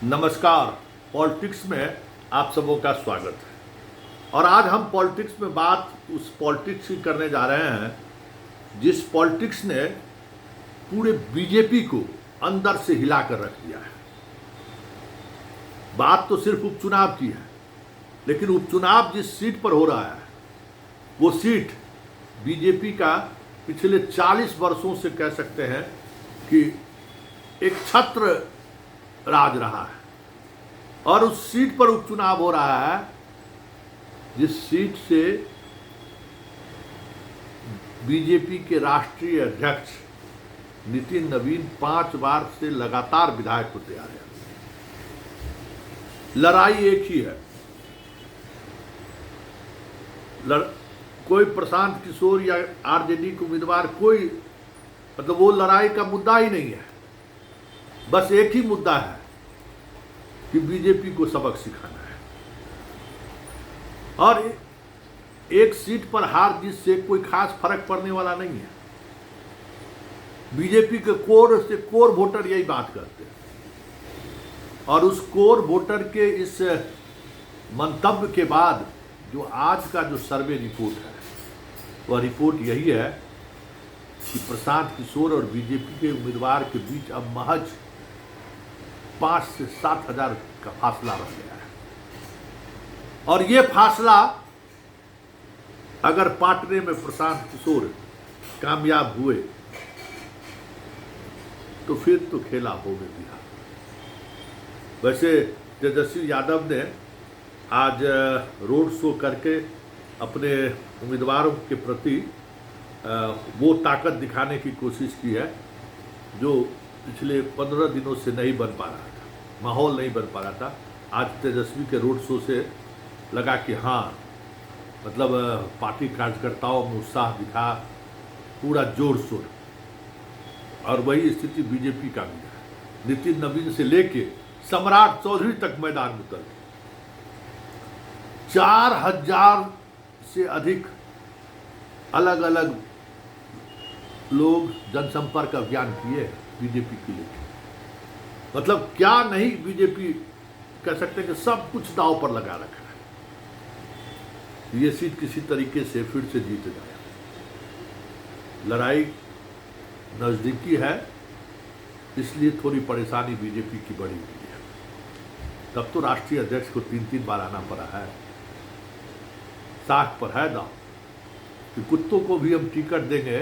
नमस्कार। पॉलिटिक्स में आप सबों का स्वागत है। और आज हम पॉलिटिक्स में बात उस पॉलिटिक्स की करने जा रहे हैं जिस पॉलिटिक्स ने पूरे बीजेपी को अंदर से हिला कर रख दिया है। बात तो सिर्फ उपचुनाव की है, लेकिन उपचुनाव जिस सीट पर हो रहा है वो सीट बीजेपी का पिछले 40 वर्षों से कह सकते हैं कि एक छत्र राज रहा है। और उस सीट पर उपचुनाव हो रहा है जिस सीट से बीजेपी के राष्ट्रीय अध्यक्ष नितिन नवीन 5 बार से लगातार विधायक होते आ रहे हैं। लड़ाई एक ही है। कोई प्रशांत किशोर या आरजेडी के उम्मीदवार कोई मतलब वो लड़ाई का मुद्दा ही नहीं है। बस एक ही मुद्दा है कि बीजेपी को सबक सिखाना है। और एक सीट पर हार जीत से कोई खास फर्क पड़ने वाला नहीं है। बीजेपी के कोर वोटर यही बात करते हैं। और उस कोर वोटर के इस मंतव्य के बाद जो आज का जो सर्वे रिपोर्ट है वह रिपोर्ट यही है कि प्रशांत किशोर और बीजेपी के उम्मीदवार के बीच अब महज 5 से 7 हजार का फासला रह गया है। और ये फासला अगर पाटने में प्रशांत किशोर कामयाब हुए तो फिर तो खेला हो गया बिहार। वैसे तेजस्वी यादव ने आज रोड शो करके अपने उम्मीदवारों के प्रति वो ताकत दिखाने की कोशिश की है जो पिछले 15 दिनों से नहीं बन पा रहा था, माहौल नहीं बन पा रहा था। आज तेजस्वी के रोड शो से लगा कि हाँ मतलब पार्टी कार्यकर्ताओं में उत्साह दिखा, पूरा जोर शोर। और वही स्थिति बीजेपी का भी है। नितिन नवीन से लेके सम्राट चौधरी तक मैदान में उतर गए। 4000 से अधिक अलग अलग लोग जनसंपर्क अभियान किए बीजेपी के लिए। मतलब क्या नहीं बीजेपी कह सकते हैं कि सब कुछ दांव पर लगा रखा है। ये सीट किसी तरीके से फिर से जीत जाए। लड़ाई नजदीकी है, इसलिए थोड़ी परेशानी बीजेपी की बढ़ी हुई है। तब तो राष्ट्रीय अध्यक्ष को 3-3 बार आना पड़ा है। साख पर है दांव कि कुत्तों को भी हम टिकट देंगे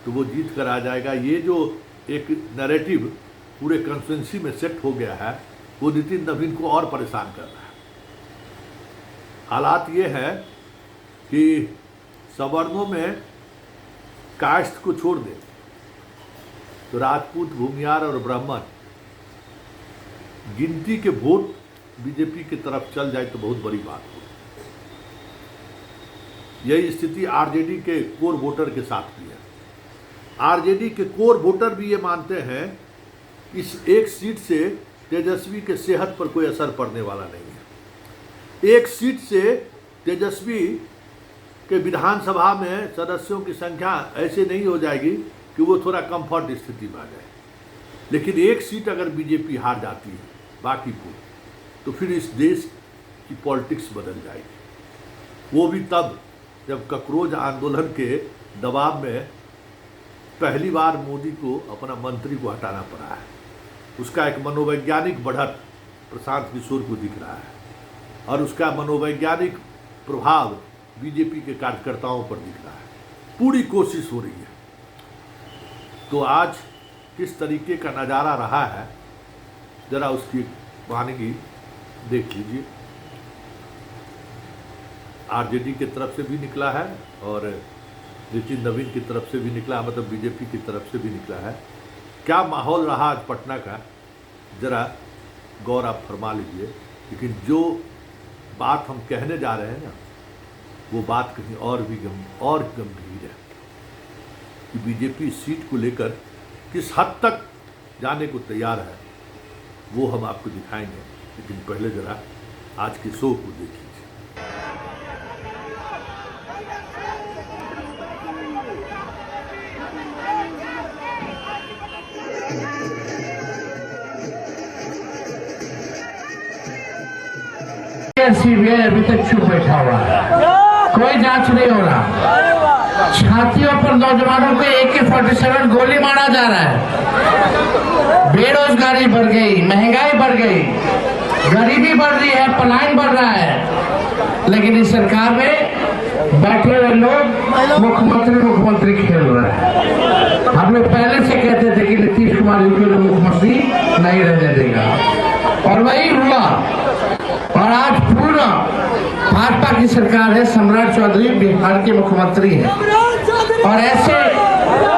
तो वो जीत कर आ जाएगा। ये जो एक नैरेटिव पूरे कॉन्स्टिट्यूंसी में सेट हो गया है वो नितिन नवीन को और परेशान कर रहा है। हालात ये है कि सवर्णों में कास्ट को छोड़ दे तो राजपूत, भूमियार और ब्राह्मण गिनती के वोट बीजेपी की तरफ चल जाए तो बहुत बड़ी बात हो। यही स्थिति आरजेडी के कोर वोटर के साथ भी है। आरजेडी के कोर वोटर भी ये मानते हैं इस एक सीट से तेजस्वी के सेहत पर कोई असर पड़ने वाला नहीं है। एक सीट से तेजस्वी के विधानसभा में सदस्यों की संख्या ऐसे नहीं हो जाएगी कि वो थोड़ा कंफर्ट स्थिति में आ जाए। लेकिन एक सीट अगर बीजेपी हार जाती है बाकी को, तो फिर इस देश की पॉलिटिक्स बदल जाएगी। वो भी तब जब ककरोज आंदोलन के दबाव में पहली बार मोदी को अपना मंत्री को हटाना पड़ा है। उसका एक मनोवैज्ञानिक बढ़त प्रशांत किशोर को दिख रहा है और उसका मनोवैज्ञानिक प्रभाव बीजेपी के कार्यकर्ताओं पर दिख रहा है। पूरी कोशिश हो रही है। तो आज किस तरीके का नज़ारा रहा है जरा उसकी वानगी देख लीजिए। आरजेडी की तरफ से भी निकला है और नितिन नवीन की तरफ से भी निकला, मतलब बीजेपी की तरफ से भी निकला है। क्या माहौल रहा आज पटना का, जरा गौर आप फरमा लीजिए। लेकिन जो बात हम कहने जा रहे हैं ना, वो बात कहीं और भी गंभीर है कि बीजेपी सीट को लेकर किस हद तक जाने को तैयार है, वो हम आपको दिखाएंगे। लेकिन पहले जरा आज के शो को देखिए। है सीबीआई अभी तक चुप बैठा हुआ है, कोई जांच नहीं हो रहा। छातियों पर नौजवानों को AK-47 गोली मारा जा रहा है। बेरोजगारी बढ़ गई, महंगाई बढ़ गई, गरीबी बढ़ रही है, पलायन बढ़ रहा है, लेकिन इस सरकार में बैठे हुए लोग मुख्यमंत्री खेल रहे हैं। हम लोग पहले से कहते थे कि नीतीश कुमार जी को मुख्यमंत्री नहीं रहने देगा, और वही हुआ। और आज पूरा भाजपा की सरकार है, सम्राट चौधरी बिहार के मुख्यमंत्री हैं, और ऐसे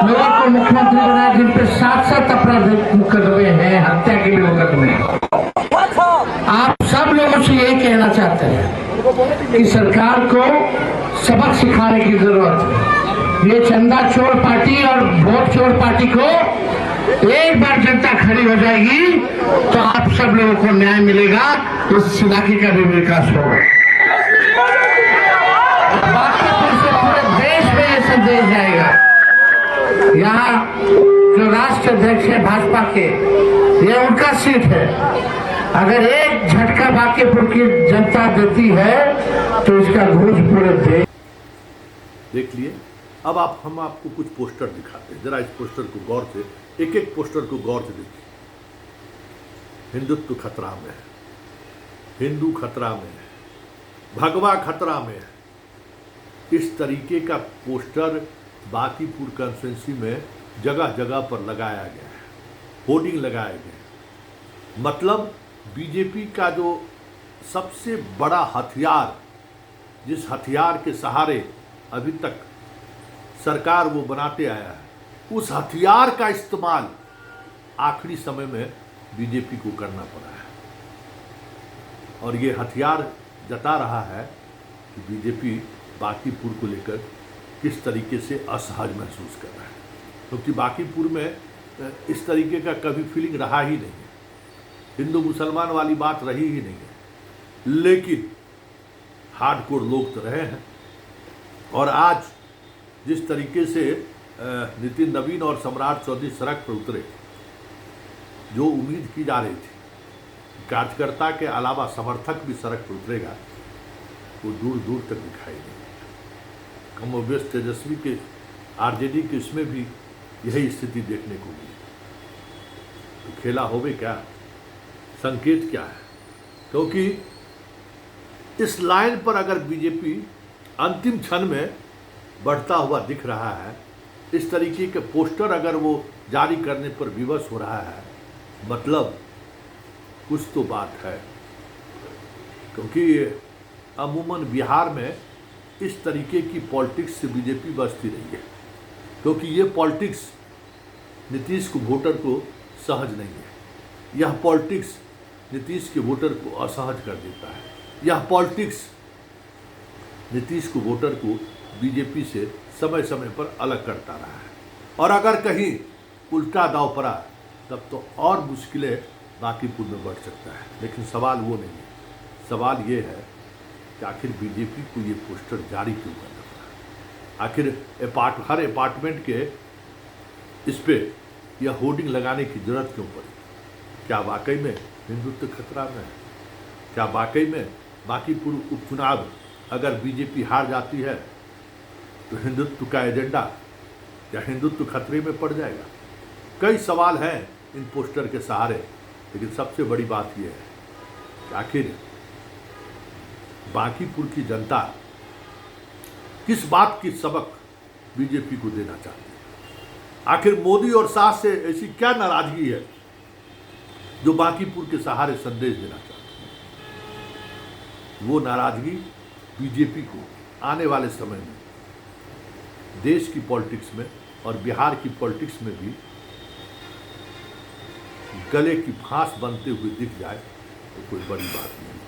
लोगों को मुख्यमंत्री बनाया जिन पर 7 अपराध मुकदमे हैं, हत्या के भी मुकदमे। आप सब लोगों से यही कहना चाहते हैं कि सरकार को सबक सिखाने की जरूरत है। ये चंदा चोर पार्टी और वोट चोर पार्टी को एक बार जनता खड़ी हो जाएगी तो आप सब लोगों को न्याय मिलेगा, इस इलाके का भी विकास होगा। बाकी से पूरे देश में ये संदेश जाएगा। यहाँ जो राष्ट्र अध्यक्ष है भाजपा के, ये उनका सीट है। अगर एक झटका बांकीपुर की जनता देती है तो इसका घूस पूरे देश। देख लिए। अब हम आपको कुछ पोस्टर दिखाते हैं, जरा इस पोस्टर को गौर से, एक एक पोस्टर को गौर से देखिए। हिंदुत्व खतरा में है, हिंदू खतरा में है, भगवा खतरा में है। इस तरीके का पोस्टर बांकीपुर कॉन्स्टिट्यूंसी में जगह जगह पर लगाया गया है, होर्डिंग लगाए गए। मतलब बीजेपी का जो सबसे बड़ा हथियार, जिस हथियार के सहारे अभी तक सरकार वो बनाते आया है, उस हथियार का इस्तेमाल आखिरी समय में बीजेपी को करना पड़ा है। और ये हथियार जता रहा है कि बीजेपी बांकीपुर को लेकर किस तरीके से असहज महसूस कर रहा है, क्योंकि बांकीपुर में इस तरीके का कभी फीलिंग रहा ही नहीं है, हिंदू मुसलमान वाली बात रही ही नहीं है। लेकिन हार्डकोर लोग तो रहे हैं। और आज जिस तरीके से नितिन नवीन और सम्राट चौधरी सड़क पर उतरे, जो उम्मीद की जा रही थी कार्यकर्ता के अलावा समर्थक भी सड़क पर उतरेगा, वो दूर दूर तक दिखाई नहीं। कमोबेश तेजस्वी के आरजेडी के इसमें भी यही स्थिति देखने को मिली। तो खेला होवे क्या, संकेत क्या है? क्योंकि इस लाइन पर अगर बीजेपी अंतिम क्षण में बढ़ता हुआ दिख रहा है, इस तरीके के पोस्टर अगर वो जारी करने पर विवश हो रहा है, मतलब कुछ तो बात है। क्योंकि अमूमन बिहार में इस तरीके की पॉलिटिक्स से बीजेपी बचती रही है, क्योंकि ये पॉलिटिक्स नीतीश को वोटर को सहज नहीं है। यह पॉलिटिक्स नीतीश के वोटर को असहज कर देता है। यह पॉलिटिक्स नीतीश को वोटर को बीजेपी से समय समय पर अलग करता रहा है। और अगर कहीं उल्टा दाव पड़ा तब तो और मुश्किलें बांकीपुर में बढ़ सकता है। लेकिन सवाल वो नहीं है, सवाल ये है कि आखिर बीजेपी को ये पोस्टर जारी क्यों करना पड़ा? आखिर हर अपार्टमेंट के इस पे यह होर्डिंग लगाने की जरूरत क्यों पड़ी? क्या वाकई में हिंदुत्व खतरा में है? क्या वाकई में बांकीपुर उपचुनाव अगर बीजेपी हार जाती है तो हिंदुत्व का एजेंडा या हिंदुत्व खतरे में पड़ जाएगा? कई सवाल हैं इन पोस्टर के सहारे। लेकिन सबसे बड़ी बात यह है कि आखिर बांकीपुर की जनता किस बात की सबक बीजेपी को देना चाहती है? आखिर मोदी और शाह से ऐसी क्या नाराजगी है जो बांकीपुर के सहारे संदेश देना चाहती है? वो नाराजगी बीजेपी को आने वाले समय में देश की पॉलिटिक्स में और बिहार की पॉलिटिक्स में भी गले की फांस बनते हुए दिख जाए तो कोई बड़ी बात नहीं।